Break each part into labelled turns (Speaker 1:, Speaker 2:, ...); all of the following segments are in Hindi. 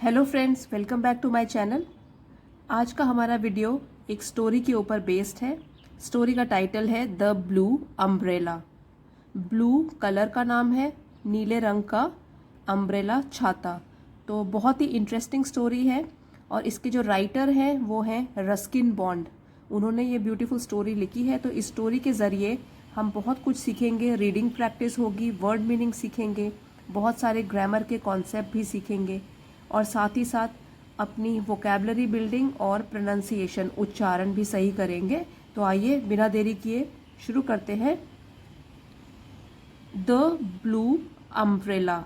Speaker 1: Hello friends, welcome back to my channel. आज का हमारा वीडियो एक स्टोरी के ऊपर बेस्ड है। स्टोरी का टाइटल है the blue umbrella. Blue colour का नाम है, नीले रंग का अम्ब्रेला छाता। तो बहुत ही इंटरेस्टिंग स्टोरी है और इसके जो राइटर हैं वो हैं रस्किन बॉन्ड। उन्होंने ये ब्यूटीफुल स्टोरी लिखी है। तो इस स्टोरी के ज़रिए हम बहुत कुछ सीखेंगे। रीडिंग प्रैक्टिस होगी, वर्ड मीनिंग सीखेंगे, बहुत सारे ग्रामर के कॉन्सेप्ट भी सीखेंगे और साथ ही साथ अपनी वोकैबलरी बिल्डिंग और प्रोनाउंसिएशन उच्चारण भी सही करेंगे। तो आइए बिना देरी किए शुरू करते हैं। The blue umbrella.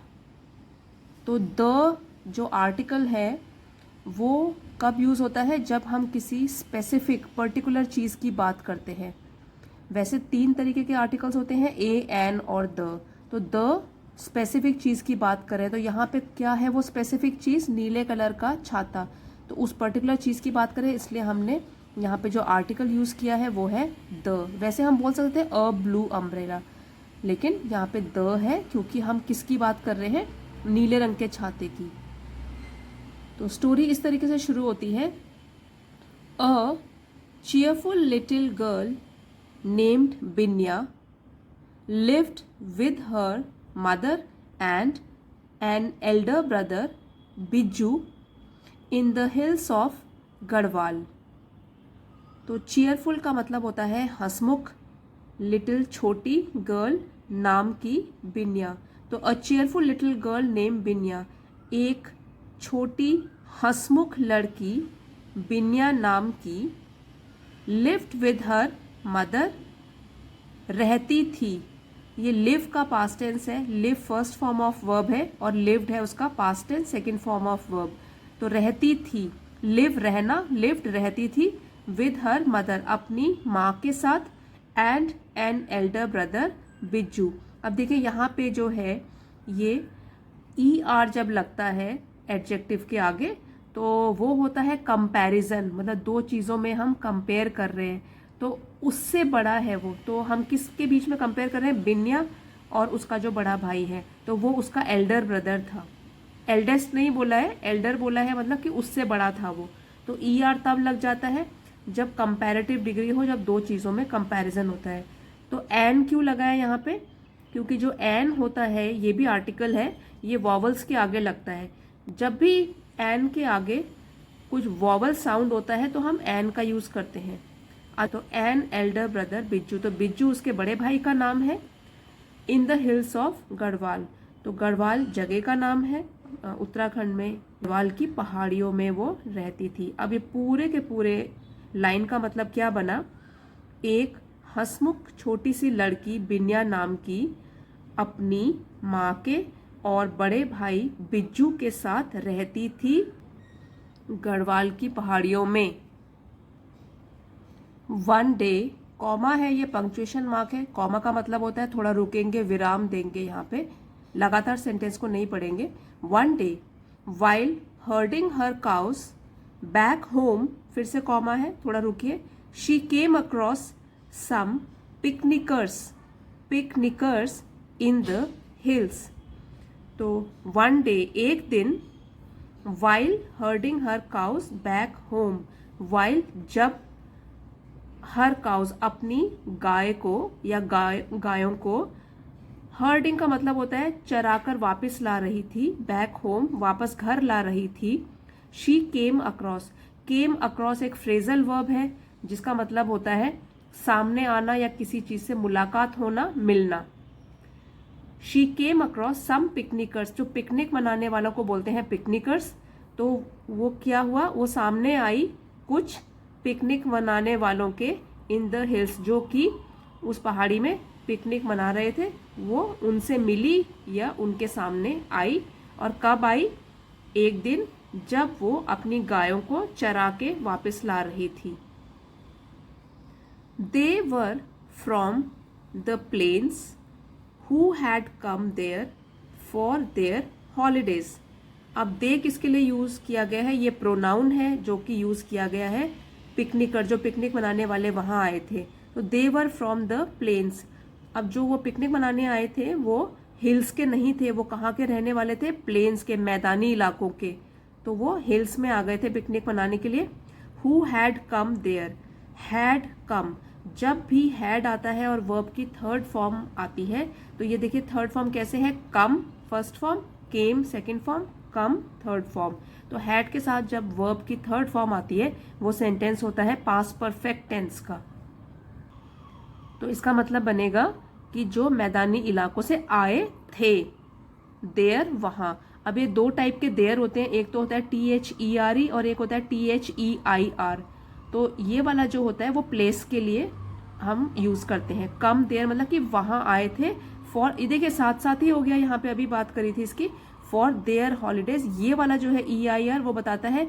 Speaker 1: तो द जो आर्टिकल है वो कब यूज़ होता है? जब हम किसी स्पेसिफिक पर्टिकुलर चीज़ की बात करते हैं। वैसे 3 तरीके के आर्टिकल्स होते हैं, ए, एन और द। तो द स्पेसिफिक चीज़ की बात करें तो यहाँ पे क्या है वो स्पेसिफिक चीज़? नीले कलर का छाता। तो उस पर्टिकुलर चीज़ की बात करें इसलिए हमने यहाँ पे जो आर्टिकल यूज़ किया है वो है द। वैसे हम बोल सकते हैं अ ब्लू अम्ब्रेला, लेकिन यहाँ पे द है क्योंकि हम किसकी बात कर रहे हैं? नीले रंग के छाते की। तो स्टोरी इस तरीके से शुरू होती है। अ cheerful little girl named Binya lived with her mother and an elder brother Bijju in the hills of Garhwal. तो चीयरफुल का मतलब होता है हंसमुख, लिटिल छोटी, गर्ल नाम की बिन्या। तो अ चीयरफुल लिटिल गर्ल नेम बिन्या, एक छोटी हंसमुख लड़की बिन्या नाम की, लिव्ड विद हर मदर रहती थी। ये लिव का पास्ट टेंस है। Live first form of verb है और लिव्ड है उसका past tense second form of verb. तो रहती थी, लिव रहना, लिव्ड रहती थी, विद हर मदर अपनी माँ के साथ, एंड एन एल्डर ब्रदर बिज्जू। अब देखिए यहाँ पे जो है ये ई आर जब लगता है एडजेक्टिव के आगे तो वो होता है कंपैरिजन, मतलब दो चीज़ों में हम कंपेयर कर रहे हैं। तो उससे बड़ा है वो, तो हम किसके बीच में कंपेयर कर रहे हैं? बिन्या और उसका जो बड़ा भाई है, तो वो उसका एल्डर ब्रदर था। एल्डेस्ट नहीं बोला है, एल्डर बोला है, मतलब कि उससे बड़ा था वो। तो ई आर तब लग जाता है जब कंपैरेटिव डिग्री हो, जब दो चीज़ों में कंपैरिजन होता है। तो एन क्यों लगा है यहाँ पे? क्योंकि जो एन होता है ये भी आर्टिकल है, ये वॉवल्स के आगे लगता है। जब भी एन के आगे कुछ वॉवल साउंड होता है तो हम एन का यूज़ करते हैं। तो एन एल्डर ब्रदर बिज्जू, तो बिज्जू उसके बड़े भाई का नाम है। In the hills of Garhwal, तो गढ़वाल जगह का नाम है, उत्तराखंड में गढ़वाल की पहाड़ियों में वो रहती थी। अब ये पूरे के पूरे लाइन का मतलब क्या बना? एक हंसमुख छोटी सी लड़की बिन्या नाम की अपनी माँ के और बड़े भाई बिज्जू के साथ रहती थी गढ़वाल की पहाड़ियों में। वन डे, कॉमा है, ये पंक्चुएशन मार्क है। कॉमा का मतलब होता है थोड़ा रुकेंगे, विराम देंगे, यहाँ पे लगातार सेंटेंस को नहीं पढ़ेंगे। One day while herding her cows back home, फिर से कॉमा है, थोड़ा रुकिए। She came across some picnickers in the hills. तो वन डे एक दिन, while herding her cows back home, while जब, हर काउस अपनी गाय को या गायों को, हर्डिंग का मतलब होता है चराकर वापस ला रही थी, बैक होम वापस घर ला रही थी। She came across, came across एक फ्रेजल वर्ब है जिसका मतलब होता है सामने आना या किसी चीज से मुलाकात होना, मिलना। शी केम अक्रॉस सम पिकनिकर्स, जो पिकनिक मनाने वालों को बोलते हैं पिकनिकर्स। तो वो क्या हुआ? वो सामने आई कुछ पिकनिक मनाने वालों के, इन द हिल्स, जो कि उस पहाड़ी में पिकनिक मना रहे थे, वो उनसे मिली या उनके सामने आई। और कब आई? एक दिन जब वो अपनी गायों को चरा के वापस ला रही थी। They were from the plains who had come there for their holidays. अब दे किसके लिए यूज किया गया है? ये प्रोनाउन है जो कि यूज किया गया है पिकनिकर, जो पिकनिक मनाने वाले वहां आए थे। तो दे वर फ्रॉम द प्लेन्स। अब जो वो पिकनिक मनाने आए थे वो हिल्स के नहीं थे, वो कहाँ के रहने वाले थे? प्लेन्स के, मैदानी इलाकों के। तो वो हिल्स में आ गए थे पिकनिक मनाने के लिए। Who had come there, had come, जब भी हैड आता है और वर्ब की थर्ड फॉर्म आती है, तो ये देखिए थर्ड फॉर्म कैसे है, come first form, came second form, come third form. तो हैड के साथ जब वर्ब की थर्ड फॉर्म आती है वो सेंटेंस होता है पास्ट परफेक्ट टेंस का। तो इसका मतलब बनेगा कि जो मैदानी इलाकों से आए थे, देयर वहां। अब ये दो टाइप के देयर होते हैं, एक तो होता है THERE और एक होता है THEIR। तो ये वाला जो होता है वो प्लेस के लिए हम यूज करते हैं। कम देयर मतलब कि वहां आए थे। फॉर, ये देखिए साथ साथ ही हो गया, यहाँ पे अभी बात करी थी इसकी, फॉर देयर हॉलीडेज। ये वाला जो है EIR वो बताता है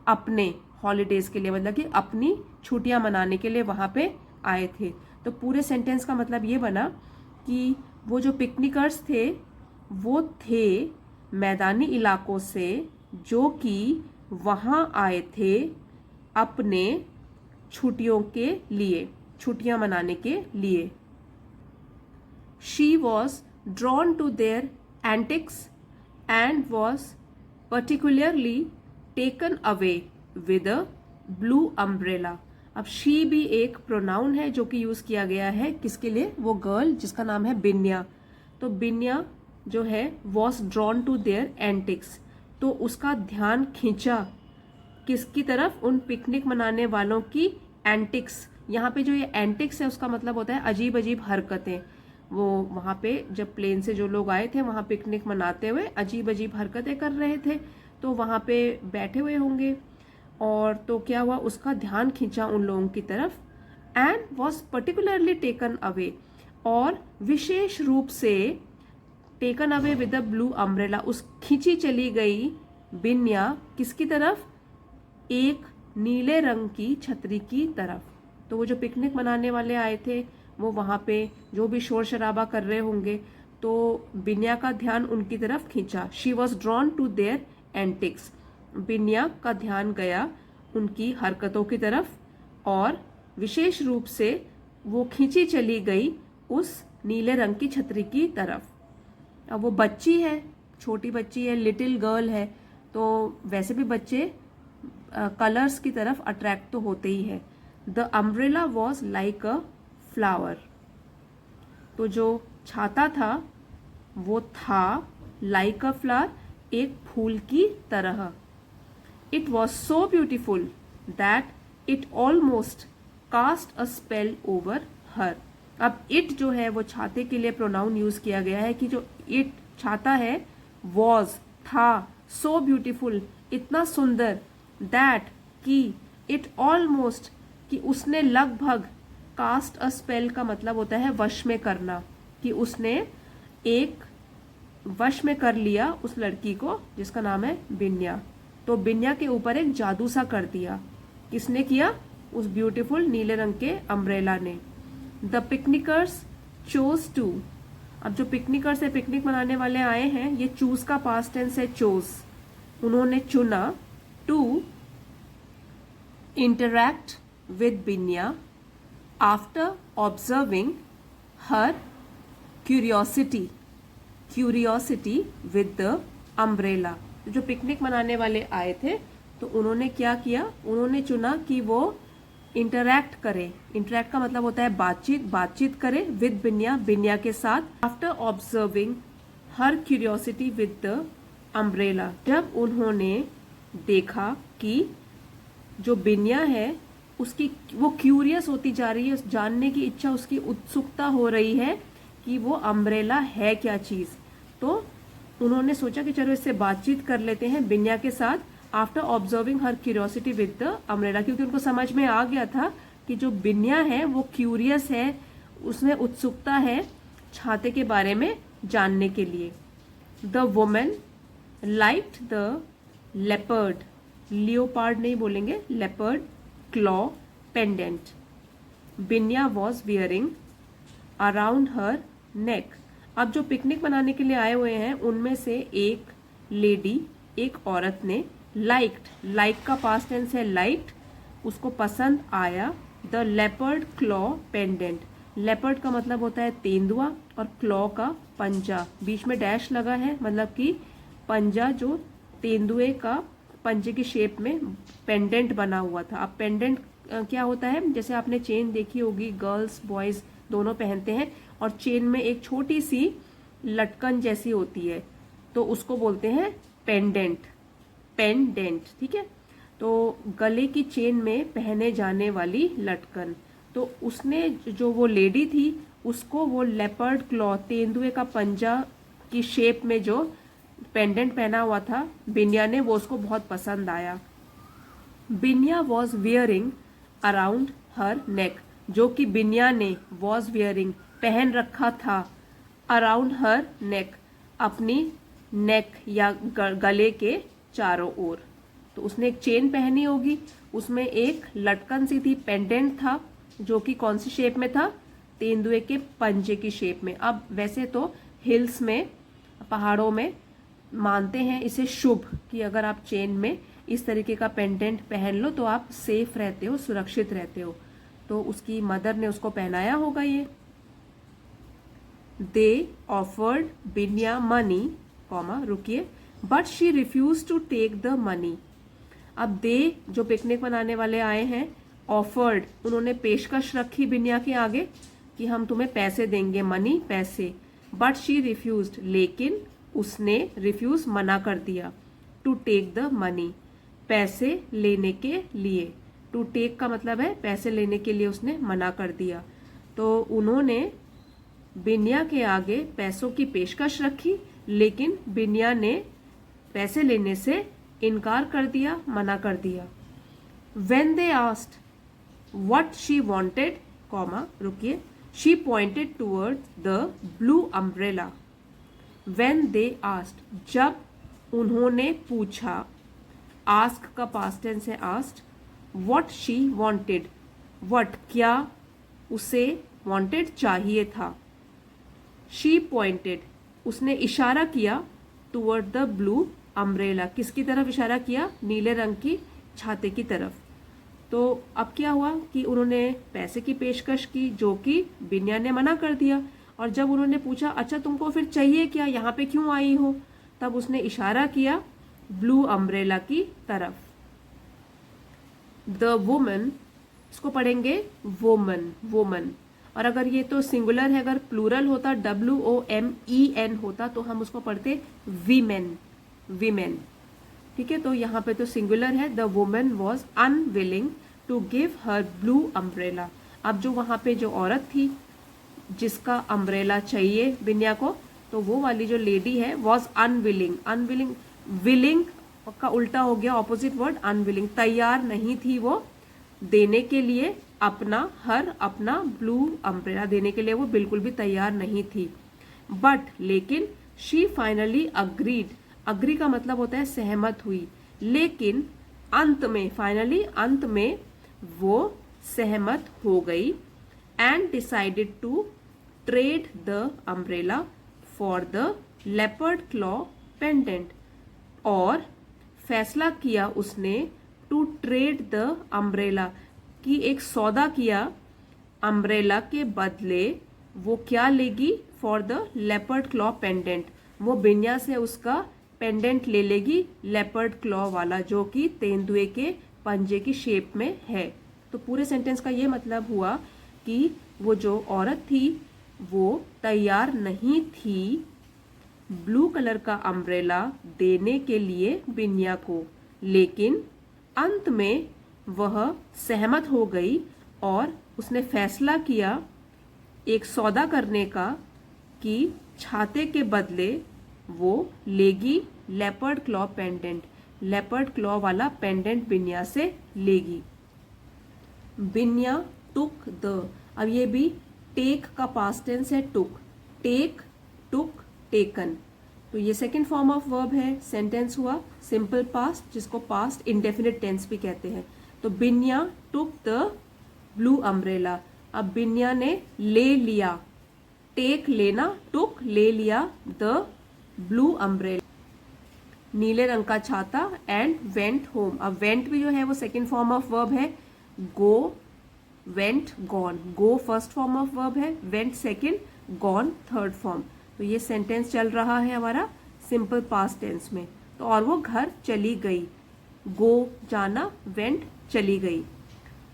Speaker 1: अपने हॉलीडेज के लिए, मतलब कि अपनी छुट्टियां मनाने के लिए वहां पे आए थे। तो पूरे सेंटेंस का मतलब ये बना कि वो जो पिकनिकर्स थे वो थे मैदानी इलाकों से जो कि वहां आए थे अपने छुट्टियों के लिए, छुट्टियां मनाने के लिए। She was drawn to their antics and was particularly taken away with a blue umbrella. अब शी भी एक प्रोनाउन है जो कि यूज किया गया है किसके लिए, वो गर्ल जिसका नाम है बिन्या। तो बिन्या जो है was drawn to their antics, तो उसका ध्यान खींचा किसकी तरफ, उन पिकनिक मनाने वालों की एंटिक्स। यहाँ पे जो ये एंटिक्स है उसका मतलब होता है अजीब अजीब हरकतें। वो वहाँ पे जब प्लेन से जो लोग आए थे वहाँ पिकनिक मनाते हुए अजीब अजीब हरकतें कर रहे थे, तो वहाँ पे बैठे हुए होंगे, और तो क्या हुआ, उसका ध्यान खींचा उन लोगों की तरफ। And was particularly taken away, और विशेष रूप से taken away with a blue umbrella, उस खींची चली गई बिन्या किसकी तरफ, एक नीले रंग की छतरी की तरफ। तो वो जो पिकनिक मनाने वाले आए थे वो वहां पे जो भी शोर शराबा कर रहे होंगे, तो बिन्या का ध्यान उनकी तरफ खींचा। She was drawn to their antics, Binya का ध्यान गया उनकी हरकतों की तरफ, और विशेष रूप से वो खींची चली गई उस नीले रंग की छतरी की तरफ। अब वो बच्ची है, छोटी बच्ची है, लिटिल गर्ल है, तो वैसे भी बच्चे कलर्स की तरफ अट्रैक्ट तो होते ही है। The umbrella was like a flower, तो जो छाता था वो था लाइक अ फ्लावर, एक फूल की तरह। It was so beautiful that it almost cast a spell over her. अब इट जो है वो छाते के लिए प्रोनाउन यूज किया गया है कि जो इट छाता है, वॉज था, सो ब्यूटिफुल इतना सुंदर, दैट कि, इट ऑलमोस्ट कि उसने लगभग, कास्ट अ स्पेल का मतलब होता है वश में करना, कि उसने एक वश में कर लिया उस लड़की को जिसका नाम है बिन्या। तो बिन्या के ऊपर एक जादू सा कर दिया, किसने किया, उस ब्यूटीफुल नीले रंग के अम्ब्रेला ने। द पिकनिकर्स चोज टू, अब जो पिकनिकर्स है, पिकनिक मनाने वाले आए हैं, ये चूज का पास्ट टेंस है, चोज, उन्होंने चुना, to interact with Binya after observing her curiosity, curiosity with the umbrella. जो पिकनिक मनाने वाले आए थे तो उन्होंने क्या किया, उन्होंने चुना कि वो इंटरैक्ट करे। इंटरैक्ट का मतलब होता है बातचीत, बातचीत करे विद बिन्या, बिन्या के साथ। After observing her curiosity with the umbrella, जब उन्होंने देखा कि जो बिन्या है उसकी, वो क्यूरियस होती जा रही है, जानने की इच्छा, उसकी उत्सुकता हो रही है कि वो अम्ब्रेला है क्या चीज। तो उन्होंने सोचा कि चलो इससे बातचीत कर लेते हैं बिन्या के साथ। After observing her curiosity with the umbrella, क्योंकि उनको समझ में आ गया था कि जो बिन्या है वो क्यूरियस है, उसमें उत्सुकता है छाते के बारे में जानने के लिए। The women liked the leopard, leopard नहीं बोलेंगे, leopard claw pendant Binya was wearing around her neck. अब जो पिकनिक मनाने के लिए आए हुए हैं उनमें से एक लेडी, एक औरत ने लाइक्ड, लाइक का पास्ट टेंस है लाइक्ड, उसको पसंद आया, the leopard claw pendant. Leopard का मतलब होता है तेंदुआ और क्लॉ का पंजा, बीच में डैश लगा है, मतलब कि पंजा जो तेंदुए का पंजे की शेप में पेंडेंट बना हुआ था। अब पेंडेंट क्या होता है, जैसे आपने चेन देखी होगी, गर्ल्स बॉयज दोनों पहनते हैं, और चेन में एक छोटी सी लटकन जैसी होती है, तो उसको बोलते हैं पेंडेंट। पेंडेंट, ठीक है। तो गले की चेन में पहने जाने वाली लटकन, तो उसने जो वो लेडी थी उसको वो लेपर्ड क्लॉ, तेंदुए का पंजा की शेप में जो पेंडेंट पहना हुआ था बिन्या ने, वो उसको बहुत पसंद आया। बिन्या वॉज वियरिंग अराउंड हर नेक, जो कि बिन्या ने वॉज वियरिंग पहन रखा था, अराउंड हर नेक अपनी नेक या गले के चारों ओर। तो उसने एक चेन पहनी होगी, उसमें एक लटकन सी थी, पेंडेंट था, जो कि कौन सी शेप में था, तेंदुए के पंजे की शेप में। अब वैसे तो हिल्स में, पहाड़ों में मानते हैं इसे शुभ कि अगर आप चेन में इस तरीके का पेंडेंट पहन लो तो आप सेफ रहते हो, सुरक्षित रहते हो। तो उसकी मदर ने उसको पहनाया होगा ये। They offered Binya money, comma रुकिए, but she refuse to take the money. अब दे जो पिकनिक मनाने वाले आए हैं, ऑफर्ड उन्होंने पेशकश रखी बिन्या के आगे कि हम तुम्हें पैसे देंगे, मनी पैसे, बट शी रिफ्यूज्ड लेकिन उसने रिफ्यूज मना कर दिया, टू टेक द मनी पैसे लेने के लिए। टू टेक का मतलब है पैसे लेने के लिए उसने मना कर दिया। तो उन्होंने बिन्या के आगे पैसों की पेशकश रखी, लेकिन बिन्या ने पैसे लेने से इनकार कर दिया, मना कर दिया। When they asked what she wanted, comma रुकिए, she pointed towards the blue umbrella. When they asked, जब उन्होंने पूछा, ask का past tense है asked, what she wanted, what क्या उसे wanted चाहिए था, she pointed उसने इशारा किया, toward the blue umbrella किसकी तरफ इशारा किया, नीले रंग की छाते की तरफ। तो अब क्या हुआ कि उन्होंने पैसे की पेशकश की, जो कि बिन्या ने मना कर दिया, और जब उन्होंने पूछा अच्छा तुमको फिर चाहिए क्या, यहाँ पे क्यों आई हो, तब उसने इशारा किया ब्लू अम्ब्रेला की तरफ। द वुमन, इसको पढ़ेंगे वोमन, वोमन, और अगर ये तो सिंगुलर है, अगर प्लूरल होता WOMEN होता तो हम उसको पढ़ते वीमेन, वीमेन, ठीक है। तो यहाँ पे तो सिंगुलर है। The woman was unwilling to give her blue umbrella. अब जो वहाँ पे जो औरत थी जिसका अम्ब्रेला चाहिए बिन्या को, तो वो वाली जो लेडी है वॉज अनविलिंग, अनविलिंग, विलिंग का उल्टा हो गया ऑपोजिट वर्ड, अनविलिंग, तैयार नहीं थी वो देने के लिए अपना ब्लू अम्ब्रेला देने के लिए वो बिल्कुल भी तैयार नहीं थी। बट लेकिन शी फाइनली अग्रीड, अग्री का मतलब होता है सहमत हुई, लेकिन अंत में, फाइनली अंत में वो सहमत हो गई। And decided to trade the umbrella for the leopard claw pendant, और फैसला किया उसने टू ट्रेड द अम्ब्रेला की, एक सौदा किया अम्ब्रेला के बदले वो क्या लेगी, for the leopard claw pendant, वो बिन्या से उसका पेंडेंट ले लेगी लेपर्ड क्लॉ वाला, जो कि तेंदुए के पंजे की शेप में है। तो पूरे सेंटेंस का ये मतलब हुआ कि वो जो औरत थी वो तैयार नहीं थी ब्लू कलर का अम्ब्रेला देने के लिए बिन्या को, लेकिन अंत में वह सहमत हो गई और उसने फैसला किया एक सौदा करने का कि छाते के बदले वो लेगी leopard claw pendant, leopard claw वाला पेंडेंट बिन्या से लेगी। बिन्या टुक द, अब ये भी टेक का पास्ट टेंस है, टुक, टेक, टुक, टेकन, तो ये सेकेंड फॉर्म ऑफ वर्ब है। सेंटेंस हुआ सिंपल पास्ट, जिसको पास्ट इंडेफिनिट टेंस भी कहते हैं। तो बिन्या टुक द ब्लू अम्ब्रेला, अब बिन्या ने ले लिया, टेक लेना, टुक ले लिया, द ब्लू अम्ब्रेला नीले रंग का छाता, एंड वेंट होम, अब वेंट भी जो है वो सेकेंड फॉर्म ऑफ वर्ब है, go, went, gone, go first form of verb है, went second, gone third form. तो ये सेंटेंस चल रहा है हमारा सिंपल पास्ट टेंस में। तो और वो घर चली गई, गो जाना, वेंट चली गई।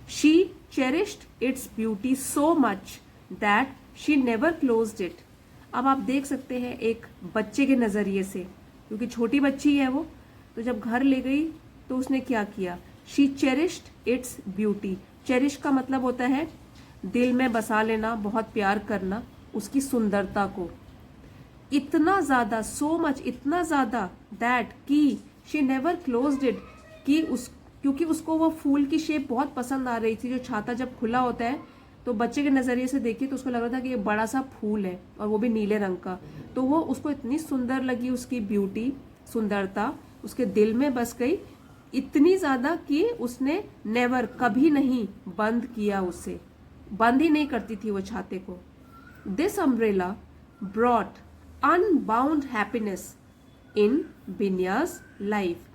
Speaker 1: She cherished its beauty so much that she never closed it. अब आप देख सकते हैं एक बच्चे के नजरिए से, क्योंकि छोटी बच्ची है वो, तो जब घर ले गई तो उसने क्या किया, she cherished its beauty. Cherish का मतलब होता है दिल में बसा लेना, बहुत प्यार करना उसकी सुंदरता को, इतना ज्यादा, सो मच, इतना ज्यादा, दैट कि शी नेवर क्लोज्ड इट, कि उस, क्योंकि उसको वो फूल की शेप बहुत पसंद आ रही थी। जो छाता जब खुला होता है तो बच्चे के नजरिए से देखिए तो उसको लग रहा था कि ये बड़ा सा फूल है और वो भी नीले रंग का, तो वो उसको इतनी सुंदर लगी, उसकी ब्यूटी, सुंदरता उसके दिल में बस गई, इतनी ज्यादा कि उसने नेवर, कभी नहीं बंद किया, उसे बंद ही नहीं करती थी वो छाते को। This umbrella brought unbound happiness in Binya's life.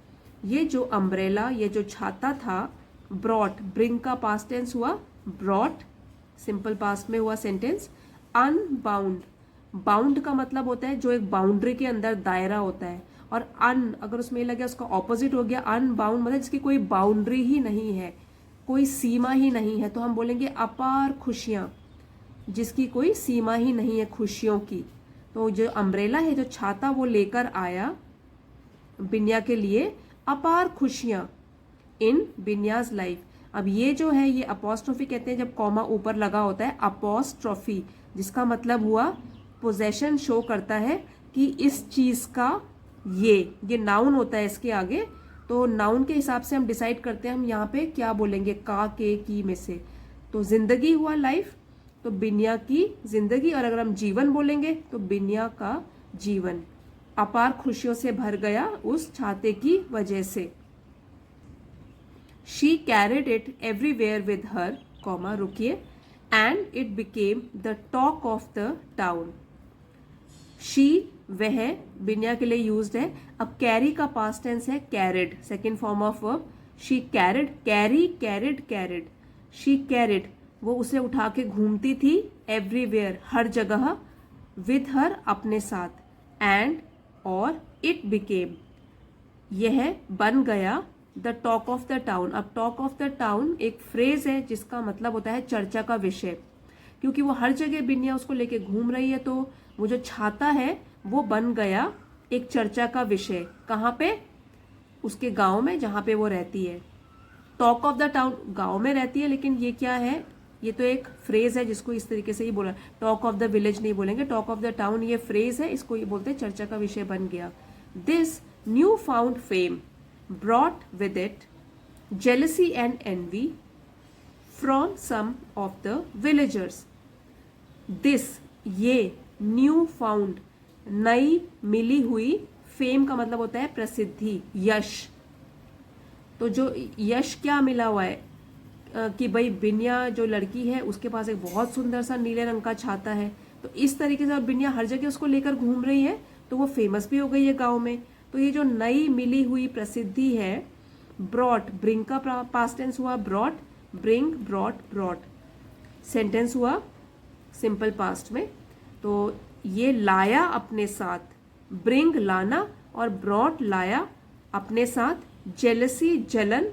Speaker 1: ये जो अम्ब्रेला, ये जो छाता था, ब्रॉट, ब्रिंग का पास्ट टेंस हुआ ब्रॉट, सिंपल पास्ट में हुआ सेंटेंस। अनबाउंड, बाउंड का मतलब होता है जो एक बाउंड्री के अंदर दायरा होता है, और अन अगर उसमें लगे उसका ऑपोजिट हो गया अनबाउंड, मतलब जिसकी कोई बाउंड्री ही नहीं है, कोई सीमा ही नहीं है, तो हम बोलेंगे अपार खुशियां, जिसकी कोई सीमा ही नहीं है खुशियों की। तो जो अम्ब्रेला है, जो छाता वो लेकर आया बिन्या के लिए अपार खुशियां इन बिन्यास लाइफ। अब ये जो है ये अपोस्ट्रोफी कहते हैं जब कॉमा ऊपर लगा होता है, अपोस्ट्रोफी, जिसका मतलब हुआ पोजेशन शो करता है कि इस चीज का ये नाउन होता है इसके आगे, तो नाउन के हिसाब से हम डिसाइड करते हैं हम यहाँ पे क्या बोलेंगे, का, के, की में से। तो जिंदगी हुआ लाइफ, तो बिन्या की जिंदगी, और अगर हम जीवन बोलेंगे तो बिन्या का जीवन अपार खुशियों से भर गया उस छाते की वजह से। She carried it everywhere with her, comma रुकिए, and it became the talk of the town. She वह बिन्या के लिए यूज्ड है। अब कैरी का पास्ट टेंस है carried, second form of verb. She carried, carry, carried, carried, she carried, वो उसे उठा के घूमती थी, एवरीवेयर हर जगह, विद हर अपने साथ, एंड और इट बिकेम यह बन गया, the talk of the town. अब टॉक ऑफ द टाउन एक फ्रेज है जिसका मतलब होता है चर्चा का विषय, क्योंकि वो हर जगह बिन्या उसको लेके घूम रही है, तो वो जो छाता है वो बन गया एक चर्चा का विषय। कहाँ पे, उसके गांव में जहां पे वो रहती है। टॉक ऑफ द टाउन, गांव में रहती है, लेकिन ये क्या है, ये तो एक फ्रेज है जिसको इस तरीके से ही बोला, टॉक ऑफ द विलेज नहीं बोलेंगे, टॉक ऑफ द टाउन ये फ्रेज है, इसको ये बोलते हैं चर्चा का विषय बन गया। This new found fame brought with it jealousy and envy from some of the villagers. This, ये, न्यू फाउंड, नई मिली हुई, फेम का मतलब होता है प्रसिद्धि, यश। तो जो यश क्या मिला हुआ है कि भाई बिन्या जो लड़की है उसके पास एक बहुत सुंदर सा नीले रंग का छाता है, तो इस तरीके से, और बिन्या हर जगह उसको लेकर घूम रही है, तो वो फेमस भी हो गई है गांव में। तो ये जो नई मिली हुई प्रसिद्धि है, ब्रॉट, ब्रिंग का पास्ट टेंस हुआ brought, bring, brought, brought, sentence हुआ सिंपल पास्ट में। तो ये लाया अपने साथ, ब्रिंग लाना, और ब्रॉट लाया अपने साथ, जेलसी जलन,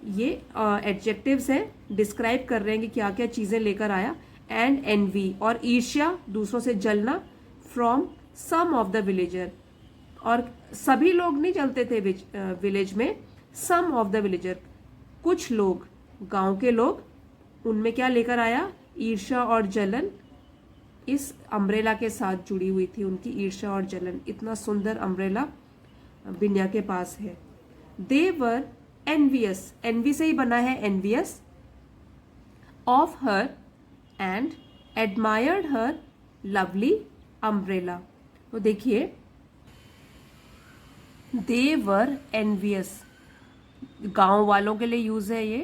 Speaker 1: ये एडजेक्टिव्स हैं, डिस्क्राइब कर रहे हैं कि क्या क्या चीजें लेकर आया, एंड एनवी, और ईर्ष्या, दूसरों से जलना, from some of the villager, और सभी लोग नहीं जलते थे विलेज में, सम ऑफ द विलेजर, कुछ लोग, गांव के लोग, उनमें क्या लेकर आया, ईर्ष्या और जलन, इस अम्ब्रेला के साथ जुड़ी हुई थी उनकी ईर्ष्या और जलन। इतना सुंदर अम्ब्रेला बिन्या के पास है। दे वर एनवियस, एनवी से ही बना है envious, of her and admired her lovely umbrella. तो देखिए, दे वर एनवियस, गांव वालों के लिए यूज है ये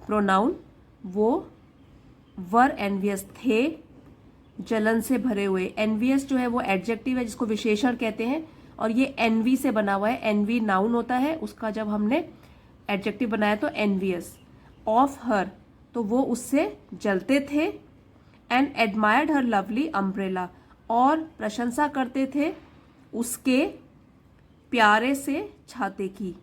Speaker 1: प्रोनाउन, वो वर एनवियस थे, जलन से भरे हुए। एनवियस जो है वो एडजेक्टिव है जिसको विशेषण कहते हैं, और ये एनवी से बना हुआ है, एनवी नाउन होता है, उसका जब हमने एडजेक्टिव बनाया तो एनवियस। ऑफ हर, तो वो उससे जलते थे, and admired her lovely umbrella, और प्रशंसा करते थे उसके प्यारे से छाते की।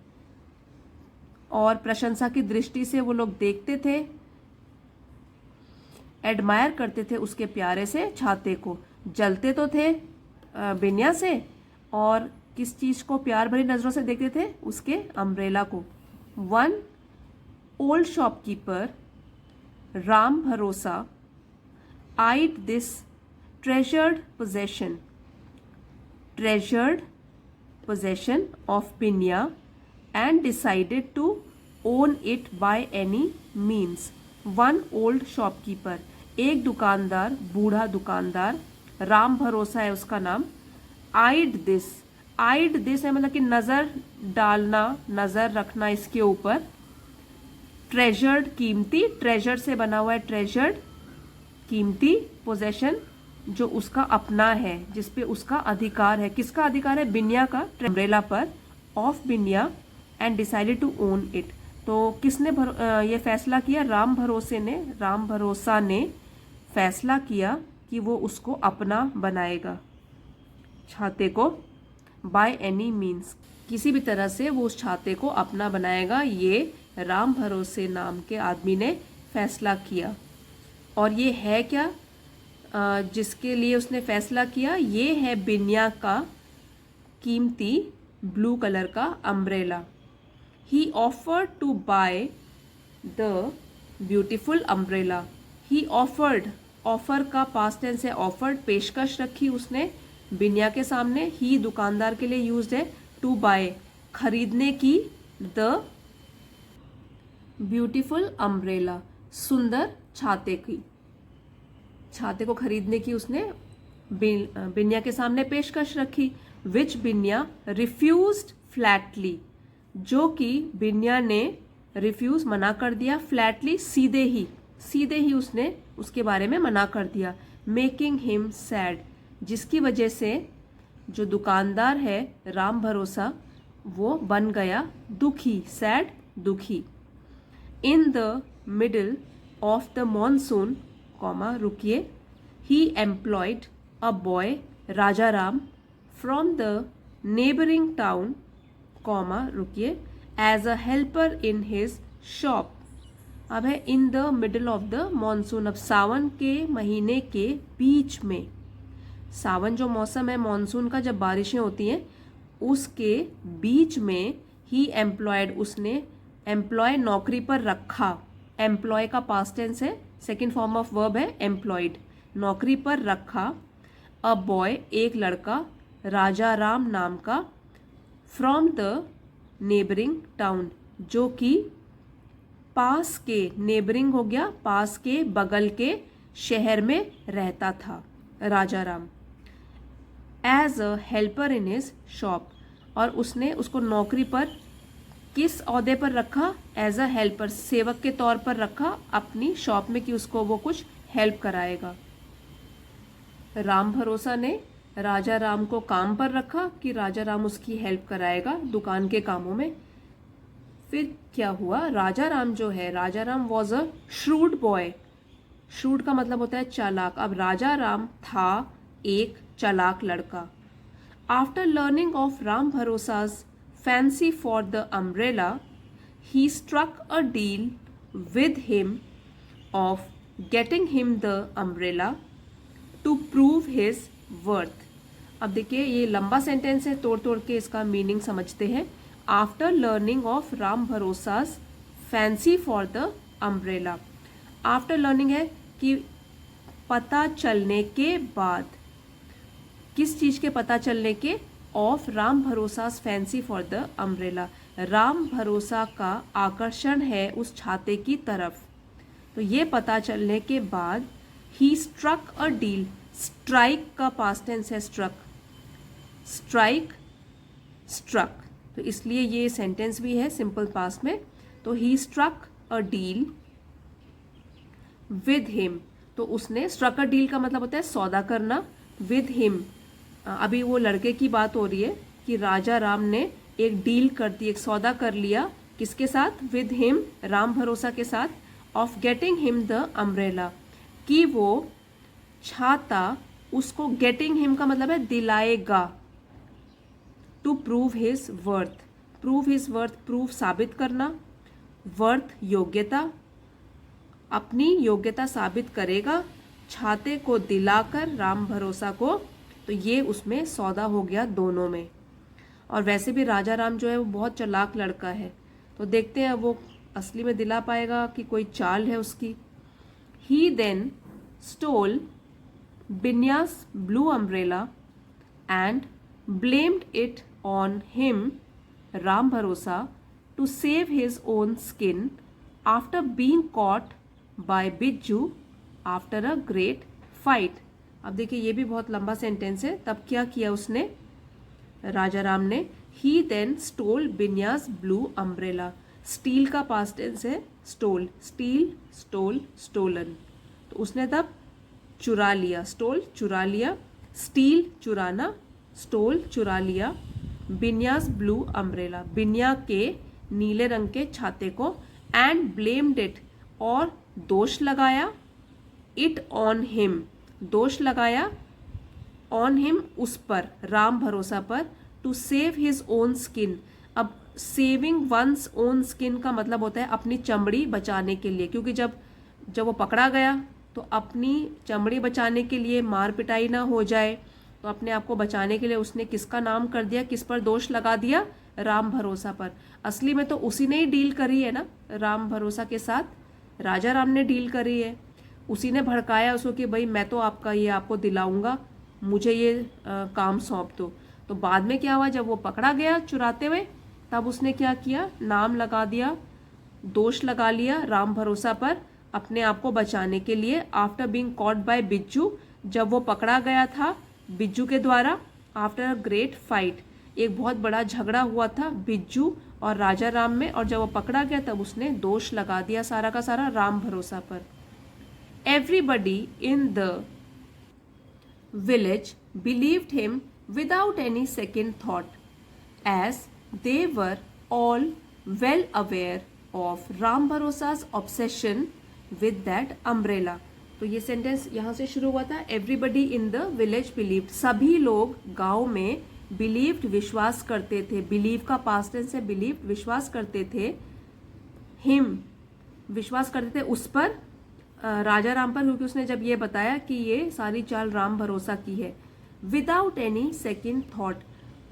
Speaker 1: और प्रशंसा की दृष्टि से वो लोग देखते थे, एडमायर करते थे उसके प्यारे से छाते को। जलते तो थे बिन्या से, और किस चीज़ को प्यार भरी नज़रों से देखते थे? उसके अम्ब्रेला को। वन ओल्ड शॉपकीपर, राम भरोसा, eyed this treasured possession of Binya and decided to own it by any means. One old shopkeeper, एक दुकानदार, बूढ़ा दुकानदार, राम भरोसा है उसका नाम। eyed this है मतलब कि नज़र डालना, नज़र रखना इसके ऊपर। ट्रेजर्ड, कीमती, ट्रेजर से बना हुआ है ट्रेजर्ड, कीमती, पोजेशन जो उसका अपना है, जिस पे उसका अधिकार है। किसका अधिकार है? बिन्या का, अम्ब्रेला पर, of Binya, and decided to own it. तो किसने ये फैसला किया? राम भरोसा ने फैसला किया कि वो उसको अपना बनाएगा, छाते को, बाय एनी मीन्स, किसी भी तरह से वो उस छाते को अपना बनाएगा। ये राम भरोसे नाम के आदमी ने फैसला किया। और ये है क्या जिसके लिए उसने फैसला किया? ये है बिन्या का कीमती ब्लू कलर का umbrella. He offered to buy the beautiful umbrella. He offered, offer का पास्ट टेंस है ऑफर्ड, पेशकश रखी उसने बिन्या के सामने। ही दुकानदार के लिए यूज्ड है, टू बाय खरीदने की, द ब्यूटीफुल अम्ब्रेला सुंदर छाते की, छाते को खरीदने की उसने बिन्या के सामने पेशकश रखी। विच बिन्या रिफ्यूज्ड फ्लैटली, जो कि बिन्या ने रिफ्यूज, मना कर दिया, फ्लैटली, सीधे ही उसने उसके बारे में मना कर दिया। मेकिंग हिम सैड, जिसकी वजह से जो दुकानदार है राम भरोसा वो बन गया दुखी, सैड, दुखी। In the middle of the monsoon, comma रुकिए, he employed a boy Raja Ram from the neighbouring town, comma रुकिए, as a helper in his shop. अब है in the middle of the monsoon, अब सावन के महीने के बीच में, सावन जो मौसम है मॉनसून का, जब बारिशें होती हैं, उसके बीच में ही एम्प्लॉयड, उसने एम्प्लॉय नौकरी पर रखा, एम्प्लॉय का पास्ट टेंस है, सेकेंड फॉर्म ऑफ वर्ब है एम्प्लॉयड, नौकरी पर रखा, अ बॉय एक लड़का, राजा राम नाम का, फ्रॉम द नेबरिंग टाउन जो कि पास के, नेबरिंग हो गया पास के, बगल के शहर में रहता था Raja Ram, as a helper in his shop, और उसने उसको नौकरी पर किस ओहदे पर रखा? एज अ हेल्पर, सेवक के तौर पर रखा अपनी शॉप में कि उसको वो कुछ हेल्प कराएगा। राम भरोसा ने राजा राम को काम पर रखा कि राजा राम उसकी हेल्प कराएगा दुकान के कामों में। फिर क्या हुआ? राजा राम जो है, Raja Ram was a shrewd boy, shrewd का मतलब होता है चालाक। अब राजा राम था एक चालाक लड़का। After learning of Ram Bharosa's fancy for the umbrella, he struck a deal with him of getting him the umbrella to prove his worth. अब देखिए ये लंबा सेंटेंस है, तोड़ तोड़ के इसका मीनिंग समझते हैं। After learning of Ram Bharosa's fancy for the umbrella, after learning है कि पता चलने के बाद, किस चीज़ के पता चलने के? Of Ram Bharosa's fancy for the umbrella, Ram Bharosa का आकर्षण है उस छाते की तरफ। तो ये पता चलने के बाद ही स्ट्रक अ डील, स्ट्राइक का पास्ट टेंस है स्ट्रक, स्ट्राइक, स्ट्रक, तो इसलिए ये सेंटेंस भी है सिंपल पास्ट में। तो he struck a deal with him, तो उसने, स्ट्रक अ डील का मतलब होता है सौदा करना, विद हिम, अभी वो लड़के की बात हो रही है कि राजा राम ने एक डील कर दी, एक सौदा कर लिया, किसके साथ? विद हिम, राम भरोसा के साथ, of getting him the umbrella, कि वो छाता उसको, गेटिंग हिम का मतलब है दिलाएगा, to prove his worth, prove his worth, prove साबित करना, वर्थ योग्यता, अपनी योग्यता साबित करेगा, छाते को दिलाकर राम भरोसा को। तो ये उसमें सौदा हो गया दोनों में। और वैसे भी राजा राम जो है वो बहुत चालाक लड़का है, तो देखते हैं वो असली में दिला पाएगा कि कोई चाल है उसकी। He then stole Binya's blue umbrella and blamed it on him Ram Bharosa to save his own skin after being caught by Bijju after a great fight. अब देखिए ये भी बहुत लंबा सेंटेंस है। तब क्या किया उसने, राजा राम ने, he then stole Binya's blue umbrella. Steal का पास्ट टेंस है स्टोल, स्टील, स्टोल, स्टोलन। तो उसने तब चुरा लिया, स्टोल चुरा लिया, स्टील चुराना, स्टोल चुरा लिया, बिन्यास ब्लू अम्ब्रेला बिन्या के नीले रंग के छाते को, एंड ब्लेम्ड इट और दोष लगाया, इट ऑन हिम दोष लगाया, ऑन हिम उस पर, राम भरोसा पर, to save his own skin. अब सेविंग वंस ओन स्किन का मतलब होता है अपनी चमड़ी बचाने के लिए, क्योंकि जब वो पकड़ा गया तो अपनी चमड़ी बचाने के लिए, मार पिटाई ना हो जाए, तो अपने आप को बचाने के लिए उसने किसका नाम कर दिया, किस पर दोष लगा दिया, राम भरोसा पर। असली में तो उसी ने ही डील करी है ना राम भरोसा के साथ, राजा राम ने डील करी है, उसी ने भड़काया उसको कि भाई मैं तो आपका ये आपको दिलाऊंगा, मुझे ये काम सौंप दो। तो बाद में क्या हुआ, जब वो पकड़ा गया चुराते हुए, तब उसने क्या किया, नाम लगा दिया, दोष लगा लिया राम भरोसा पर अपने आप को बचाने के लिए। आफ्टर बीइंग कॉट बाय बिज्जू, जब वो पकड़ा गया था बिज्जू के द्वारा, आफ्टर अ ग्रेट फाइट, एक बहुत बड़ा झगड़ा हुआ था बिज्जू और राजा राम में, और जब वो पकड़ा गया तब उसने दोष लगा दिया सारा का सारा राम भरोसा पर। Everybody in the village believed him without any second thought, as they were all well aware of Ram Bharosa's obsession with that umbrella। तो ये सेंटेंस यहाँ से शुरू हुआ था, everybody in the village believed, सभी लोग गांव में, बिलीव्ड विश्वास करते थे, बिलीव का पास्ट टेंस है बिलीव्ड, विश्वास करते थे, हिम विश्वास करते थे उस पर, राजा राम पर, क्योंकि उसने जब ये बताया कि ये सारी चाल राम भरोसा की है, विदाउट एनी सेकेंड थॉट,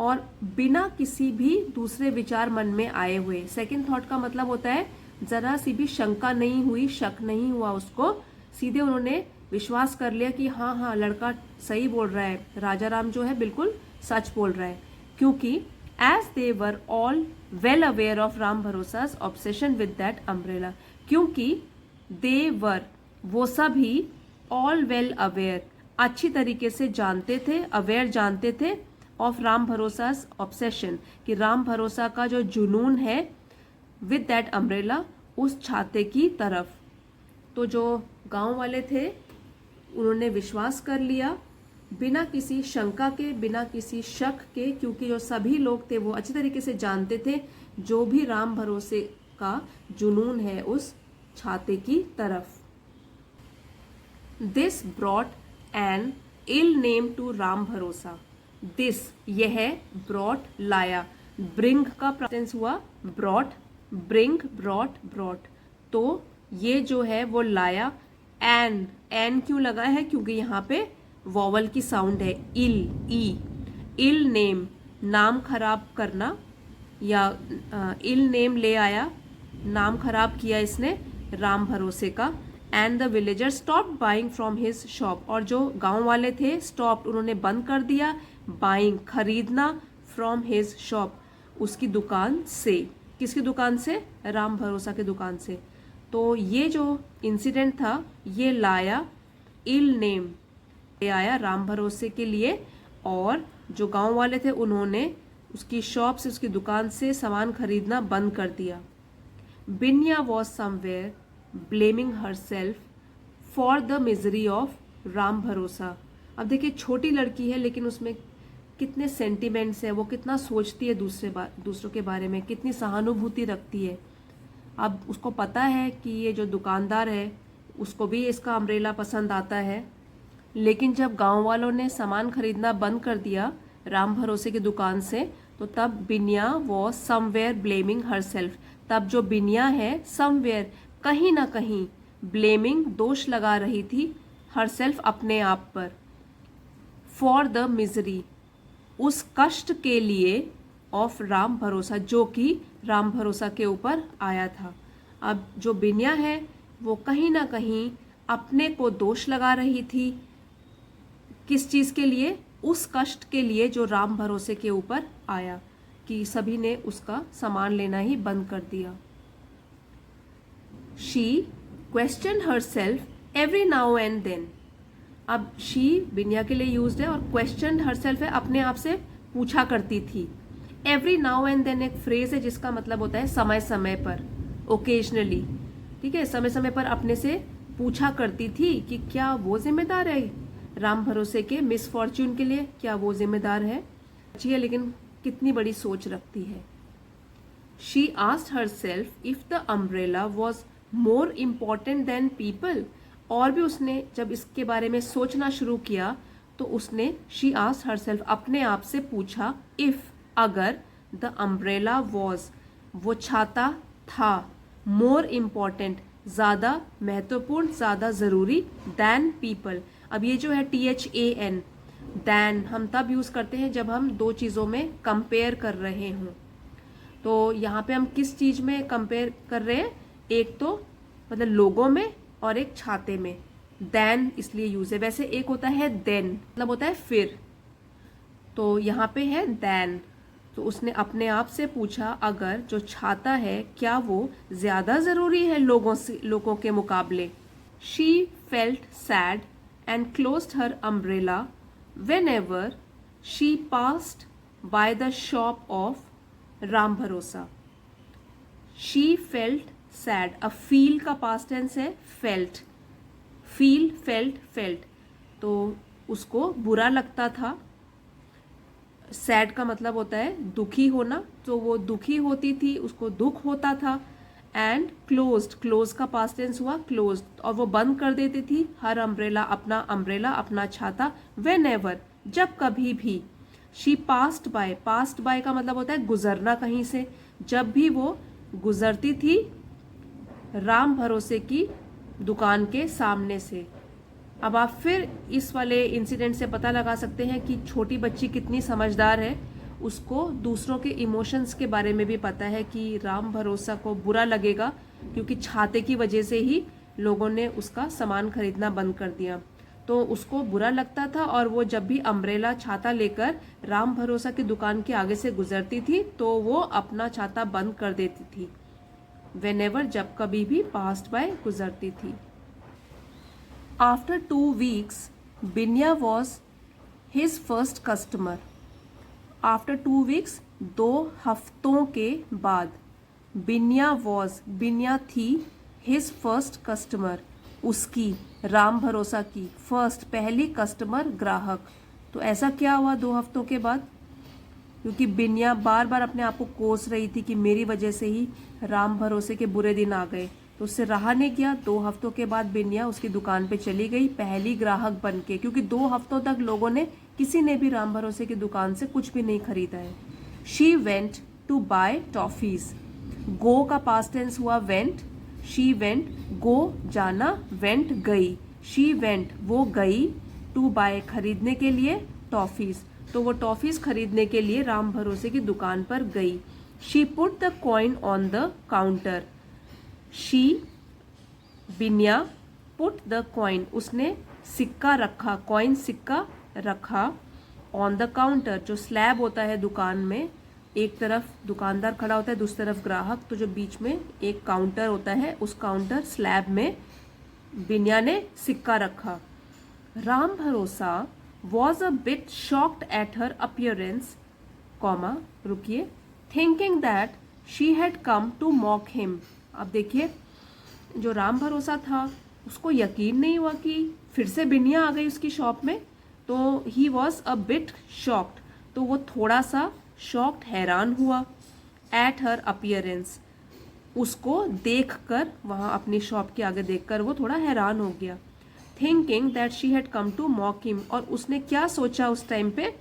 Speaker 1: और बिना किसी भी दूसरे विचार मन में आए हुए। सेकेंड थॉट का मतलब होता है जरा सी भी शंका नहीं हुई, शक नहीं हुआ उसको, सीधे उन्होंने विश्वास कर लिया कि हाँ हाँ लड़का सही बोल रहा है, राजा राम जो है बिल्कुल सच बोल रहा है। क्योंकि as they were all well aware of Ram Bharosa's obsession with that umbrella, क्योंकि दे वर वो सभी, ऑल वेल अवेयर अच्छी तरीके से जानते थे, अवेयर जानते थे, ऑफ राम भरोसा's ऑब्सेशन कि राम भरोसा का जो जुनून है, विद दैट अम्ब्रेला उस छाते की तरफ। तो जो गांव वाले थे उन्होंने विश्वास कर लिया बिना किसी शंका के, बिना किसी शक के, क्योंकि जो सभी लोग थे वो अच्छी तरीके से जानते थे जो भी राम भरोसे का जुनून है उस छाते की तरफ। This brought an ill name to Ram Bharosa, this यह, ब्रॉट लाया, ब्रिंग का प्रेजेंस हुआ ब्रॉट, ब्रिंग ब्रॉट ब्रॉट, तो ये जो है वो लाया, एन क्यों लगा है, क्योंकि यहाँ पे वॉवल की साउंड है, इल, ई, इल नेम नाम खराब करना, या इल नेम ले आया, नाम खराब किया इसने राम भरोसे का। And the villager stop buying from his shop, और जो गांव वाले थे स्टॉप उन्होंने बंद कर दिया, बाइंग खरीदना, फ्रॉम हिज शॉप उसकी दुकान से, किसकी दुकान से, राम भरोसा की दुकान से। तो ये जो इंसिडेंट था ये लाया, इल नेम ले आया राम भरोसे के लिए, और जो गांव वाले थे उन्होंने उसकी शॉप से, उसकी दुकान से सामान खरीदना बंद कर दिया। Binya was somewhere blaming herself for the misery of Ram Bharosa. अब देखिए छोटी लड़की है लेकिन उसमें कितने सेंटिमेंट्स है, वो कितना सोचती है दूसरों के बारे में, कितनी सहानुभूति रखती है। अब उसको पता है कि ये जो दुकानदार है उसको भी इसका अम्ब्रेला पसंद आता है, लेकिन जब गांव वालों ने सामान खरीदना बंद कर दिया राम भरोसे की दुकान से, तो तब Binya was somewhere blaming herself, तब जो बिनिया है समवेयर कहीं ना कहीं ब्लेमिंग दोष लगा रही थी हरसेल्फ अपने आप पर, फॉर द मिजरी उस कष्ट के लिए, ऑफ राम भरोसा जो कि राम भरोसा के ऊपर आया था। अब जो बिनिया है वो कहीं ना कहीं अपने को दोष लगा रही थी, किस चीज़ के लिए? उस कष्ट के लिए जो राम भरोसे के ऊपर आया, कि सभी ने उसका सामान लेना ही बंद कर दिया। She question her self every now and then. अब शी बिनिया के लिए यूज्ड है और क्वेश्चन हर सेल्फ है, अपने आप से पूछा करती थी। एवरी नाउ एंड देन एक फ्रेज है जिसका मतलब होता है समय समय पर, ओकेजनली, ठीक है। समय समय पर अपने से पूछा करती थी कि क्या वो जिम्मेदार है राम भरोसे के मिसफॉर्च्यून के लिए, क्या वो जिम्मेदार है। अच्छी है लेकिन कितनी बड़ी सोच रखती है। She asked herself if the umbrella was more important than people. और भी उसने जब इसके बारे में सोचना शुरू किया तो उसने शी आस्क्ड हरसेल्फ अपने आप से पूछा, इफ अगर, द अम्ब्रेला वॉज वो छाता था, मोर इम्पॉर्टेंट ज़्यादा महत्वपूर्ण, ज़्यादा ज़रूरी, दैन पीपल। अब ये जो है THAN, दैन हम तब यूज़ करते हैं जब हम दो चीज़ों में कंपेयर कर रहे हों। तो यहाँ पे हम किस चीज़ में कंपेयर कर रहे हैं? एक तो मतलब लोगों में और एक छाते में। दैन इसलिए यूज़ है। वैसे एक होता है देन, मतलब होता है फिर, तो यहाँ पे है दैन। तो उसने अपने आप से पूछा अगर जो छाता है क्या वो ज़्यादा ज़रूरी है लोगों के मुकाबले। She felt sad and closed her umbrella whenever she passed by the shop of Ram Bharosa. She felt sad. अब feel का past tense है felt. Feel, felt, felt. तो उसको बुरा लगता था। सैड का मतलब होता है दुखी होना, तो वो दुखी होती थी, उसको दुख होता था। एंड क्लोज्ड, क्लोज का पास्ट टेंस हुआ क्लोज्ड, और वो बंद कर देती थी हर अम्ब्रेला, अपना छाता, वेन एवर, जब कभी भी। She passed by, passed by का मतलब होता है गुजरना कहीं से, जब भी वो गुजरती थी राम भरोसे की दुकान के सामने से। अब आप फिर इस वाले इंसिडेंट से पता लगा सकते हैं कि छोटी बच्ची कितनी समझदार है। उसको दूसरों के इमोशंस के बारे में भी पता है कि राम भरोसा को बुरा लगेगा क्योंकि छाते की वजह से ही लोगों ने उसका सामान खरीदना बंद कर दिया। तो उसको बुरा लगता था और वो जब भी अम्ब्रेला छाता लेकर राम भरोसा की दुकान के आगे से गुजरती थी तो वो अपना छाता बंद कर देती थी। व्हेनेवर, जब कभी भी, पास्ट बाय, गुजरती थी। आफ्टर 2 weeks, बिनिया was his first customer. After 2 weeks, 2 हफ्तों के बाद, बिनिया वॉज, बिनिया थी, हिज फर्स्ट कस्टमर, उसकी, राम भरोसा की, फर्स्ट, पहली, कस्टमर, ग्राहक। तो ऐसा क्या हुआ 2 हफ्तों के बाद? क्योंकि बिनिया बार बार अपने आप को कोस रही थी कि मेरी वजह से ही राम भरोसे के बुरे दिन आ गए, तो उससे रहा नहीं गया। 2 हफ्तों के बाद बिनिया उसकी दुकान पे चली गई पहली ग्राहक बन के, क्योंकि 2 हफ्तों तक लोगों ने, किसी ने भी राम भरोसे की दुकान से कुछ भी नहीं खरीदा है। She went to buy toffees. Go का पास्ट टेंस हुआ वेंट। शी वेंट, गो जाना, वेंट गई। शी वेंट, वो गई, टू बाय खरीदने के लिए, टॉफीज, तो वो टॉफीज खरीदने के लिए राम भरोसे की दुकान पर गई। She put the coin on the counter. She, बिनिया, पुट द कॉइन, उसने सिक्का रखा, कॉइन सिक्का रखा, ऑन द काउंटर, जो स्लैब होता है दुकान में, एक तरफ दुकानदार खड़ा होता है, दूसरी तरफ ग्राहक, तो जो बीच में एक काउंटर होता है, उस काउंटर स्लैब में बिनिया ने सिक्का रखा। Ram Bharosa was a bit shocked at her appearance, comma, रुकिए, thinking that she had come to mock him. अब देखिए, जो राम भरोसा था उसको यकीन नहीं हुआ कि फिर से बिनिया आ गई उसकी शॉप में, तो he was a bit shocked, तो वो थोड़ा सा शॉक्ड, हैरान हुआ, एट हर अपीयरेंस, उसको देखकर, वहाँ अपनी शॉप के आगे देखकर वो थोड़ा हैरान हो गया। Thinking that she had come to mock him, और उसने क्या सोचा उस टाइम पे,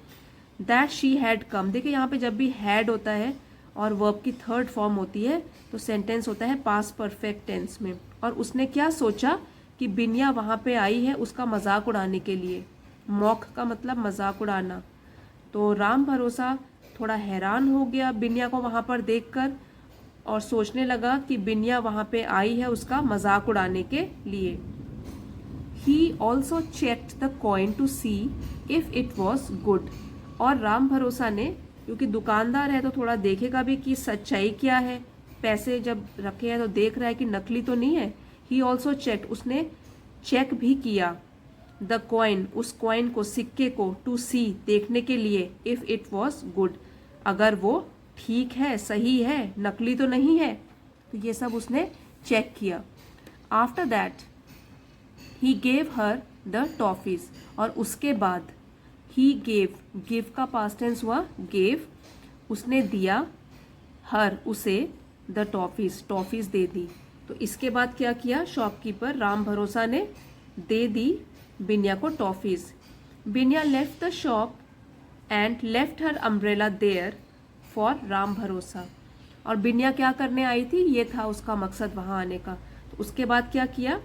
Speaker 1: दैट शी हैड कम। देखिए यहाँ पे जब भी हैड होता है और वर्ब की थर्ड फॉर्म होती है, तो सेंटेंस होता है पास्ट परफेक्ट टेंस में। और उसने क्या सोचा कि बिनिया वहाँ पे आई है उसका मजाक उड़ाने के लिए। मॉक का मतलब मजाक उड़ाना। तो राम भरोसा थोड़ा हैरान हो गया बिनिया को वहाँ पर देखकर और सोचने लगा कि बिनिया वहाँ पे आई है उसका मजाक उड़ाने के लिए। He also checked the coin to see if it was good. और राम भरोसा ने, क्योंकि दुकानदार है तो थोड़ा देखेगा भी कि सच्चाई क्या है, पैसे जब रखे हैं तो देख रहा है कि नकली तो नहीं है। He also checked, उसने चेक भी किया द कॉइन, उस कॉइन को, सिक्के को, टू सी, देखने के लिए, इफ इट वॉज गुड, अगर वो ठीक है, सही है, नकली तो नहीं है। तो ये सब उसने चेक किया। After that he gave her the toffees, और उसके बाद ही गेव, गिव का पास्ट टेंस हुआ गेव, उसने दिया हर, उसे, द टॉफीज, टॉफीज दे दी। तो इसके बाद क्या किया शॉपकीपर राम भरोसा ने, दे दी बिनिया को toffees. Binya left the shop and left her umbrella there for Ram Bharosa. और बिनिया क्या करने आई थी, ये था उसका मकसद वहाँ आने का। तो उसके बाद क्या किया,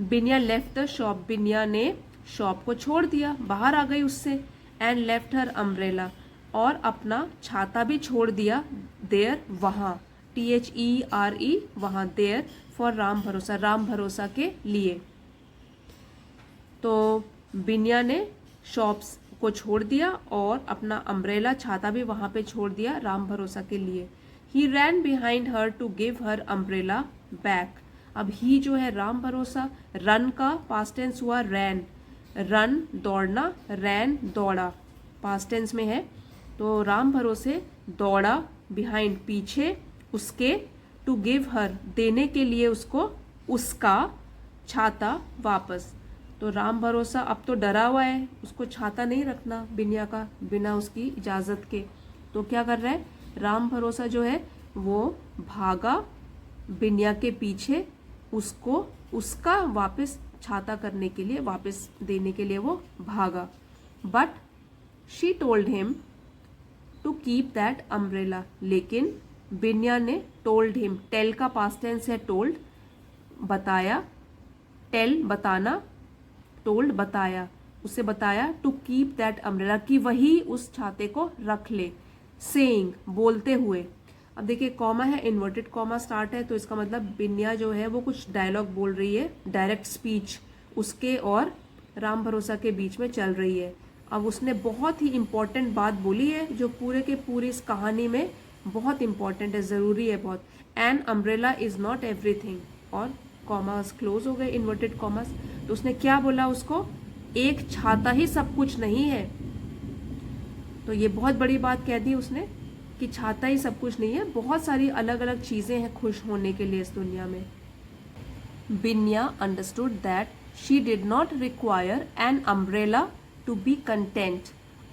Speaker 1: बिनिया लेफ्ट द शॉप, बिनिया ने शॉप को छोड़ दिया, बाहर आ गई उससे, एंड लेफ्ट हर अम्ब्रेला, और अपना छाता भी छोड़ दिया, देयर, वहाँ, THERE, वहाँ, देयर, फॉर राम भरोसा, राम भरोसा के लिए। तो बिनिया ने शॉप्स को छोड़ दिया और अपना अम्ब्रेला, छाता भी वहाँ पे छोड़ दिया राम भरोसा के लिए। He ran behind her to give her umbrella back. अब ही जो है राम भरोसा, रन का पास्ट टेंस हुआ रैन, रन दौड़ना, रैन दौड़ा, पास्ट टेंस में है। तो राम भरोसे दौड़ा, बिहाइंड पीछे, उसके, टू गिव हर देने के लिए उसको, उसका छाता वापस। तो राम भरोसा अब तो डरा हुआ है, उसको छाता नहीं रखना बिनिया का बिना उसकी इजाज़त के। तो क्या कर रहा है राम भरोसा जो है वो भागा बिनिया के पीछे, उसको उसका वापस छाता करने के लिए, वापस देने के लिए वो भागा। But she told him to keep that umbrella, लेकिन बिनिया ने टोल्ड हिम, टेल का पास्ट टेंस है टोल्ड, बताया, टेल बताना, टोल्ड बताया, उसे बताया, टू कीप दैट अम्ब्रेला, कि वही उस छाते को रख ले, सेइंग, बोलते हुए। अब देखिए कॉमा है, इन्वर्टेड कॉमा स्टार्ट है, तो इसका मतलब बिनिया जो है वो कुछ डायलॉग बोल रही है, डायरेक्ट स्पीच उसके और राम भरोसा के बीच में चल रही है। अब उसने बहुत ही इंपॉर्टेंट बात बोली है जो पूरे के पूरी इस कहानी में बहुत इंपॉर्टेंट है, ज़रूरी है बहुत। An umbrella is not everything, और कॉमास क्लोज हो गए, इन्वर्टेड कॉमास। तो उसने क्या बोला उसको, एक छाता ही सब कुछ नहीं है। तो ये बहुत बड़ी बात कह दी उसने कि छाता ही सब कुछ नहीं है, बहुत सारी अलग अलग चीज़ें हैं खुश होने के लिए इस दुनिया में। Binya understood that she did not require an umbrella to be content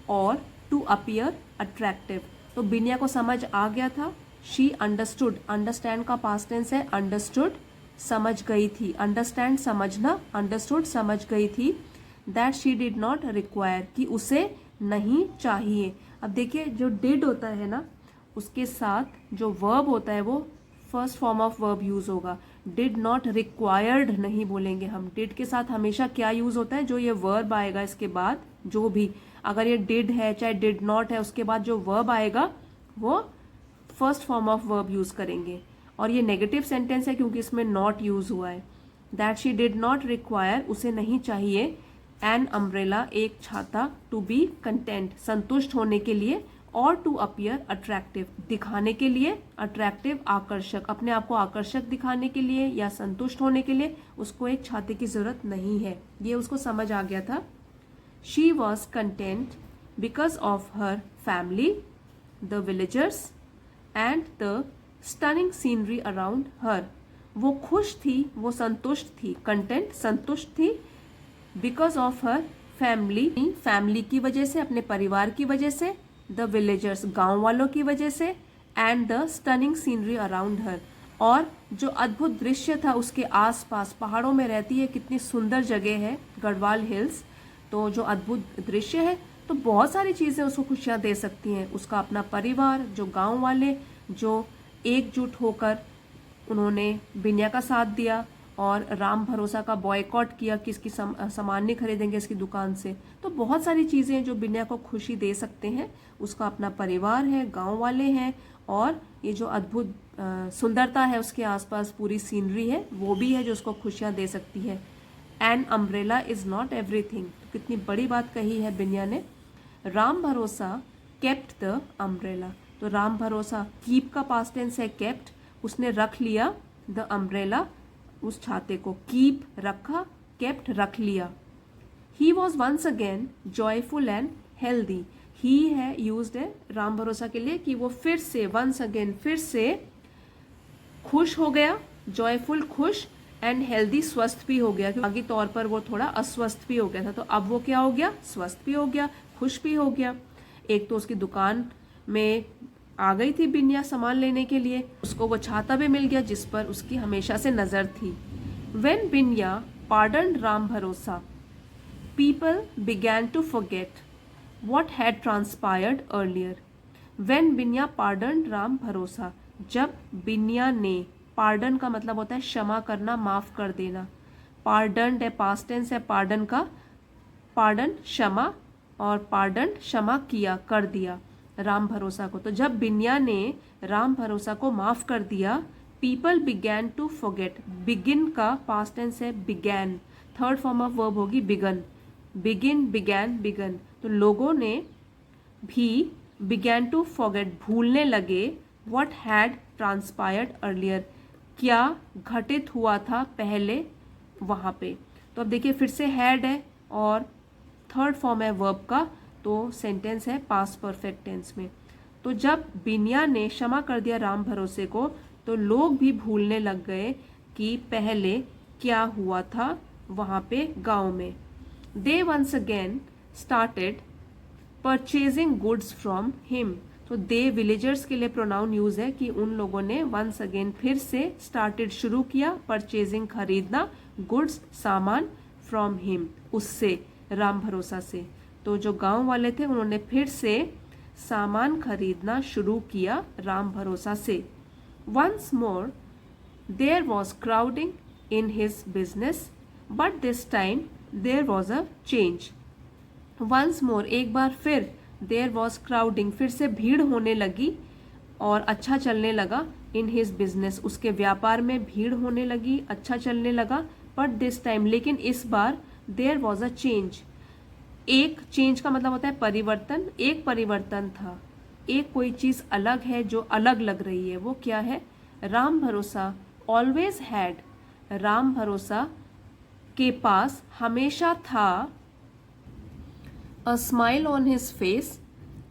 Speaker 1: और टू अपीयर अट्रैक्टिव। तो बिनिया को समझ आ गया था, शी अंडरस्टूड, अंडरस्टैंड का पास्ट टेंस है अंडरस्टूड, समझ गई थी, अंडरस्टैंड समझना, अंडरस्टूड समझ गई थी, that she did not require, कि उसे नहीं चाहिए। अब देखिए जो डिड होता है ना उसके साथ जो वर्ब होता है वो first form of verb use होगा, डिड नॉट रिक्वायर्ड नहीं बोलेंगे हम। डिड के साथ हमेशा क्या यूज होता है, जो ये वर्ब आएगा इसके बाद, जो भी अगर ये डिड है चाहे डिड नॉट है, उसके बाद जो वर्ब आएगा वो first form of verb use करेंगे। और ये नेगेटिव सेंटेंस है क्योंकि इसमें नॉट यूज हुआ है। That she did not require, उसे नहीं चाहिए, एन अम्ब्रेला, एक छाता, टू बी कंटेंट, संतुष्ट होने के लिए, और टू अपीयर अट्रैक्टिव, दिखाने के लिए, अट्रैक्टिव आकर्षक, अपने आप को आकर्षक दिखाने के लिए या संतुष्ट होने के लिए उसको एक छाते की जरूरत नहीं है। ये उसको समझ आ गया था। She was content because of her family, the villagers and the stunning scenery around her. वो खुश थी, वो संतुष्ट थी, कंटेंट संतुष्ट थी, because of her family, family की वजह से, अपने परिवार की वजह से, द विलेजर्स, गांव वालों की वजह से, and the stunning scenery around her, और जो अद्भुत दृश्य था उसके आसपास, पहाड़ों में रहती है, कितनी सुंदर जगह है गढ़वाल हिल्स, तो जो अद्भुत दृश्य है, तो बहुत सारी चीज़ें उसको खुशियाँ दे सकती हैं, उसका अपना परिवार, जो गांव वाले, जो एकजुट होकर उन्होंने बिन्या का साथ दिया और राम भरोसा का बॉयकॉट किया कि इसकी सामान नहीं खरीदेंगे इसकी दुकान से। तो बहुत सारी चीज़ें हैं जो बिन्या को खुशी दे सकते हैं। उसका अपना परिवार है, गांव वाले हैं, और ये जो अद्भुत सुंदरता है उसके आसपास पूरी सीनरी है वो भी है जो उसको खुशियाँ दे सकती है। An umbrella is not everything, तो कितनी बड़ी बात कही है बिन्या ने। राम भरोसा केप्ट द अम्ब्रेला, तो राम भरोसा कीप का पास्ट टेंस है केप्ट, उसने रख लिया द अम्ब्रेला, उस छाते को, कीप रखा, केप्ट रख लिया। He was once again joyful and healthy, he है यूज्ड है राम भरोसा के लिए कि वो फिर से, वंस अगेन फिर से खुश हो गया, जॉयफुल खुश, एंड हेल्दी स्वस्थ भी हो गया, आगे तौर पर वो थोड़ा अस्वस्थ भी हो गया था, तो अब वो क्या हो गया, स्वस्थ भी हो गया, खुश भी हो गया। एक तो उसकी दुकान में आ गई थी बिन्या सामान लेने के लिए, उसको वो छाता भी मिल गया जिस पर उसकी हमेशा से नजर थी। When बिन्या pardoned राम भरोसा, people began to forget what had transpired earlier. When बिन्या pardoned Ram भरोसा, जब बिन्या ने, पार्डन का मतलब होता है क्षमा करना, माफ कर देना, पार्डन है पास्ट टेंस है पार्डन का, पार्डन क्षमा, और पार्डन क्षमा किया, कर दिया राम भरोसा को। तो जब बिन्या ने राम भरोसा को माफ कर दिया, people began to forget, begin का पास्ट टेंस है began, third form of verb होगी बिगन, बिगिन, बिगैन, बिगन, तो लोगों ने भी बिगैन टू फॉरगेट, भूलने लगे, व्हाट हैड ट्रांसपायर्ड अर्लियर, क्या घटित हुआ था पहले वहाँ पे। तो अब देखिए फिर से हैड है और थर्ड फॉर्म है वर्ब का, तो सेंटेंस है पास्ट परफेक्ट टेंस में। तो जब बिन्या ने क्षमा कर दिया राम भरोसे को, तो लोग भी भूलने लग गए कि पहले क्या हुआ था वहाँ पे गांव में। They once again started purchasing goods from him, तो दे विलेजर्स के लिए प्रोनाउन यूज है कि उन लोगों ने वंस अगेन फिर से स्टार्टेड शुरू किया, परचेजिंग खरीदना, गुड्स सामान, फ्रॉम हिम उससे, राम भरोसा से। तो जो गांव वाले थे उन्होंने फिर से सामान खरीदना शुरू किया राम भरोसा से। Once more there was crowding in his business, but this time there was a change. Once more एक बार फिर, देयर वॉज क्राउडिंग फिर से भीड़ होने लगी और अच्छा चलने लगा, इन हिज बिजनेस उसके व्यापार में भीड़ होने लगी, अच्छा चलने लगा, बट दिस टाइम लेकिन इस बार, देयर वॉज अ चेंज, एक चेंज का मतलब होता है परिवर्तन, एक परिवर्तन था, एक कोई चीज अलग है जो अलग लग रही है, वो क्या है, राम भरोसा ऑलवेज हैड, राम भरोसा के पास हमेशा था, a smile on his face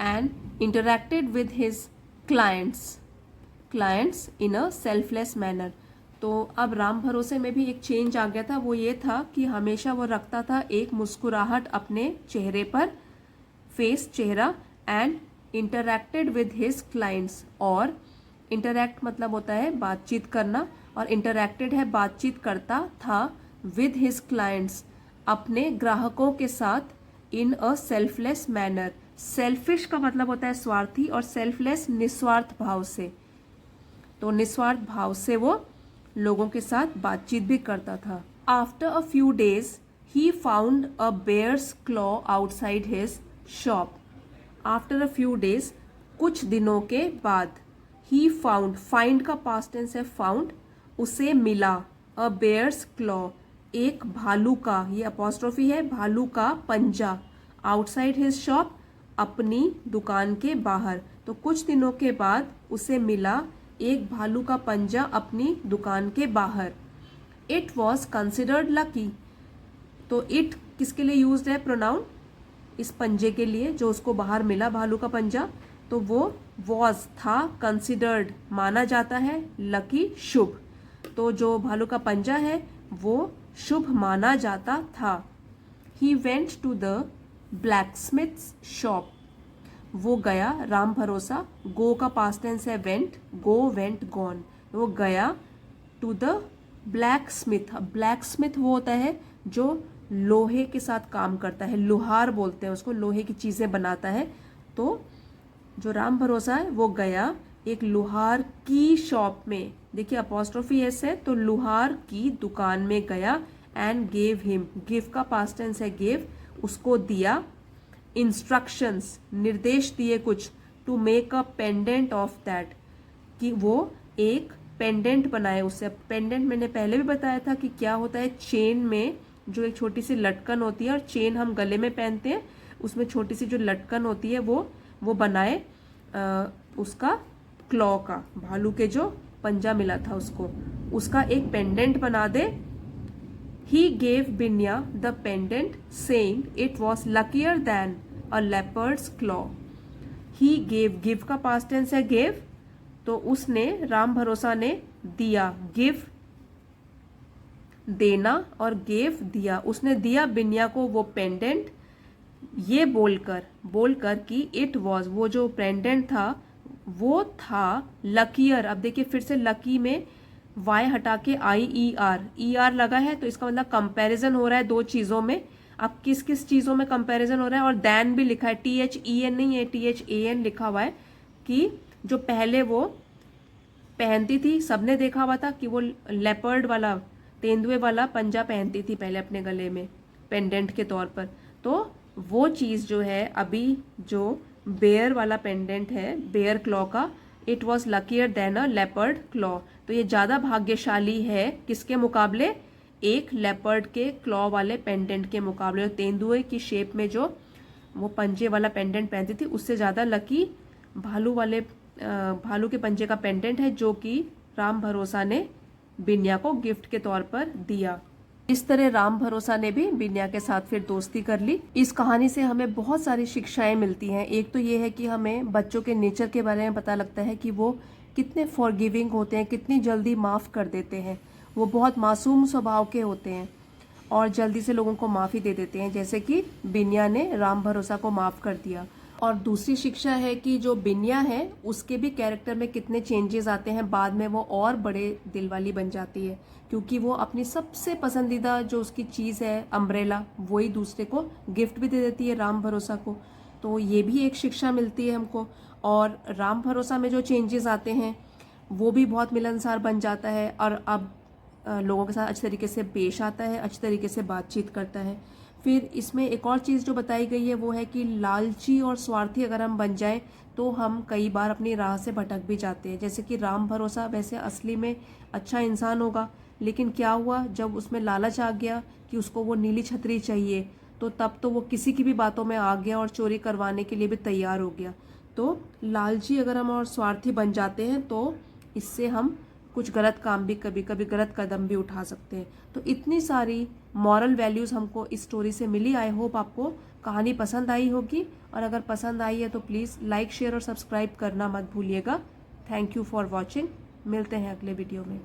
Speaker 1: and interacted with his clients in a selfless manner. तो अब राम भरोसे में भी एक चेंज आ गया था, वो ये था कि हमेशा वो रखता था एक मुस्कुराहट अपने चेहरे पर, फेस चेहरा, and interacted with his clients, और इंटरैक्ट मतलब होता है बातचीत करना, और इंटरैक्टेड है बातचीत करता था, विद हिज क्लाइंट्स अपने ग्राहकों के साथ, इन अ सेल्फलेस मैनर, सेल्फिश का मतलब होता है स्वार्थी, और सेल्फलेस निस्वार्थ भाव से, तो निस्वार्थ भाव से वो लोगों के साथ बातचीत भी करता था। After a few days he found a bear's claw outside his shop, after a few days कुछ दिनों के बाद, ही फाउंड, फाइंड का पास्ट टेंस है फाउंड, उसे मिला, अ बेयर्स क्लॉ एक भालू का, ये अपॉस्ट्रोफी है, भालू का पंजा, आउटसाइड हिज शॉप अपनी दुकान के बाहर, तो कुछ दिनों के बाद उसे मिला एक भालू का पंजा अपनी दुकान के बाहर। इट वॉज कंसिडर्ड लकी, तो इट किसके लिए यूज्ड है प्रोनाउन, इस पंजे के लिए जो उसको बाहर मिला भालू का पंजा, तो वो वॉज था, कंसिडर्ड माना जाता है, लकी शुभ, तो जो भालू का पंजा है वो शुभ माना जाता था। He went to the blacksmith's shop, वो गया, राम भरोसा, गो का पास्ट टेंस है वेंट, गो वेंट गॉन, वो गया to the blacksmith, blacksmith वो होता है जो लोहे के साथ काम करता है, लोहार बोलते हैं उसको, लोहे की चीजें बनाता है। तो जो राम भरोसा है वो गया एक लोहार की शॉप में, देखिए अपॉस्ट्रोफी एस है तो लोहार की दुकान में गया, एंड गेव हिम, गिव का पास्ट टेंस है गिव, उसको दिया, इंस्ट्रक्शंस, निर्देश दिए कुछ, to make a pendant of that, कि वो एक पेंडेंट बनाए उससे। पेंडेंट मैंने पहले भी बताया था कि क्या होता है, चेन में जो एक छोटी सी लटकन होती है, और चेन हम गले में पहनते हैं, उसमें छोटी सी जो लटकन होती है वो बनाए उसका क्लॉ का, भालू के जो पंजा मिला था उसको, उसका एक पेंडेंट बना दे। He gave Binya the pendant, saying it was luckier than a leopard's claw. He gave, give का past tense है gave, तो उसने, राम भरोसा ने दिया, give देना, और gave दिया, उसने दिया बिन्या को वो पेंडेंट, ये बोलकर कि इट वॉज, वो जो पेंडेंट था वो था लकीयर। अब देखिए फिर से लकी में वाई हटा के ई आर लगा है, तो इसका मतलब कंपैरिजन हो रहा है दो चीज़ों में। अब किस किस चीज़ों में कंपैरिजन हो रहा है, और दैन भी लिखा है, THEN नहीं है, THAN लिखा हुआ है, कि जो पहले वो पहनती थी, सबने देखा हुआ था कि वो लेपर्ड वाला, तेंदुए वाला पंजा पहनती थी पहले अपने गले में पेंडेंट के तौर पर, तो वो चीज़ जो है अभी जो बेयर वाला पेंडेंट है, बेयर क्लॉ का, it was luckier than a leopard claw, तो ये ज़्यादा भाग्यशाली है किसके मुकाबले, एक लेपर्ड के क्लॉ वाले पेंडेंट के मुकाबले। तेंदुए की शेप में जो वो पंजे वाला पेंडेंट पहनती थी, उससे ज़्यादा लकी भालू के पंजे का पेंडेंट है, जो कि राम भरोसा ने बिन्या को गिफ्ट के तौर पर दिया। इस तरह राम भरोसा ने भी बिन्या के साथ फिर दोस्ती कर ली। इस कहानी से हमें बहुत सारी शिक्षाएं मिलती हैं। एक तो ये है कि हमें बच्चों के नेचर के बारे में पता लगता है कि वो कितने फॉरगिविंग होते हैं, कितनी जल्दी माफ़ कर देते हैं, वो बहुत मासूम स्वभाव के होते हैं और जल्दी से लोगों को माफ़ी दे देते हैं, जैसे कि बिन्या ने राम भरोसा को माफ़ कर दिया। और दूसरी शिक्षा है कि जो बिन्या है उसके भी कैरेक्टर में कितने चेंजेस आते हैं, बाद में वो और बड़े दिल वाली बन जाती है, क्योंकि वो अपनी सबसे पसंदीदा जो उसकी चीज़ है अम्ब्रेला, वही दूसरे को गिफ्ट भी दे देती है राम भरोसा को। तो ये भी एक शिक्षा मिलती है हमको। और राम भरोसा में जो चेंजेस आते हैं वो भी बहुत मिलनसार बन जाता है, और अब लोगों के साथ अच्छे तरीके से पेश आता है, अच्छे तरीके से बातचीत करता है। फिर इसमें एक और चीज़ जो बताई गई है वो है कि लालची और स्वार्थी अगर हम बन जाएं तो हम कई बार अपनी राह से भटक भी जाते हैं। जैसे कि राम भरोसा वैसे असली में अच्छा इंसान होगा, लेकिन क्या हुआ जब उसमें लालच आ गया कि उसको वो नीली छतरी चाहिए, तो तब तो वो किसी की भी बातों में आ गया और चोरी करवाने के लिए भी तैयार हो गया। तो लालची अगर हम और स्वार्थी बन जाते हैं तो इससे हम कुछ गलत काम भी, कभी कभी गलत कदम भी उठा सकते हैं। तो इतनी सारी मॉरल वैल्यूज़ हमको इस स्टोरी से मिली। आई होप आपको कहानी पसंद आई होगी, और अगर पसंद आई है तो प्लीज़ लाइक, शेयर और सब्सक्राइब करना मत भूलिएगा। Thank you for watching. मिलते हैं अगले वीडियो में।